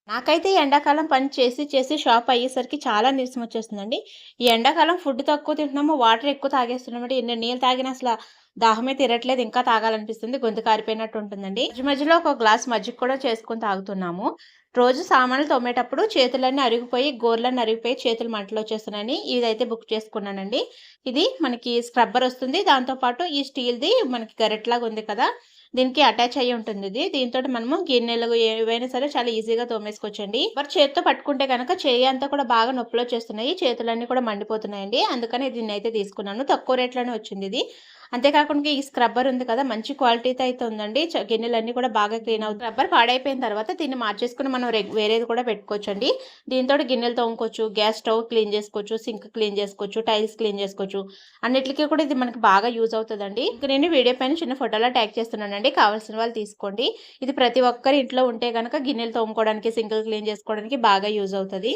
నాకైతే ఈ ఎండాకాలం పని చేసి, చేసి షాప్ అయ్యేసరికి చాలా నీరసం వచ్చేస్తుందండి. ఈ ఎండాకాలం ఫుడ్ తక్కువ తింటున్నాము, వాటర్ ఎక్కువ తాగేస్తున్నామంటే ఎన్ని నీళ్ళు తాగినా దాహమే తీరట్లేదు. ఇంకా తాగాలనిపిస్తుంది. గొంతు కారిపోయినట్టు ఉంటుందండి. మధ్యలో ఒక గ్లాస్ మజ్జిగ కూడా చేసుకొని తాగుతున్నాము. రోజు సామాన్లు తోమేటప్పుడు చేతులన్నీ అరిగిపోయి, గోర్లన్నీ అరిగిపోయి చేతులు మంటలొచ్చేస్తున్నాయని ఇదైతే బుక్ చేసుకున్నానండి. ఇది మనకి స్క్రబ్బర్ వస్తుంది. దాంతో పాటు ఈ స్టీల్‌ది మనకి గరిటెలాగా ఉంది కదా! దీనికి అటాచ్ అయ్యి ఉంటుందిది. దీనితోటి మనము గిన్నెలు ఏవైనా సరే చాలా ఈజీగా తోమేసుకోవచ్చండి. మరి చేత్తో పట్టుకుంటే గనక చెయ్యి అంతా కూడా బాగా నొప్పులొచ్చేస్తున్నాయి. చేతులన్నీ కూడా మండిపోతున్నాయండి. అందుకని దీన్నైతే తీసుకున్నాను. తక్కువ రేట్‌లోనే వచ్చిందిది. అంతే కాకుండా ఈ స్క్రబ్బర్ ఉంది కదా! మంచి క్వాలిటీతో అయితే ఉందండి. గిన్నెలన్నీ కూడా బాగా క్లీన్ అవుతాయి. స్క్రబ్బర్ పాడైపోయిన తర్వాత దీన్ని మార్చేసుకొని మనం వేరేది కూడా పెట్టుకోవచ్చండి. దీనితోటి గిన్నెలు తోముకోవచ్చు, గ్యాస్ స్టవ్ క్లీన్ చేసుకోవచ్చు, సింక్ క్లీన్ చేసుకోవచ్చు, టైల్స్ క్లీన్ చేసుకోవచ్చు. అన్నిట్లికి కూడా ఇది మనకి బాగా యూజ్ అవుతదండి. ఇంక నేను వీడియో పైన చిన్న ఫోటోలా ట్యాగ్ చేస్తున్నానండి. కావాల్సిన వాళ్ళు తీసుకోండి. ఇది ప్రతి ఒక్కరి ఇంట్లో ఉంటే గనక గిన్నెలు తోముకోవడానికి, సింకులు క్లీన్ చేసుకోవడానికి బాగా యూజ్ అవుతది.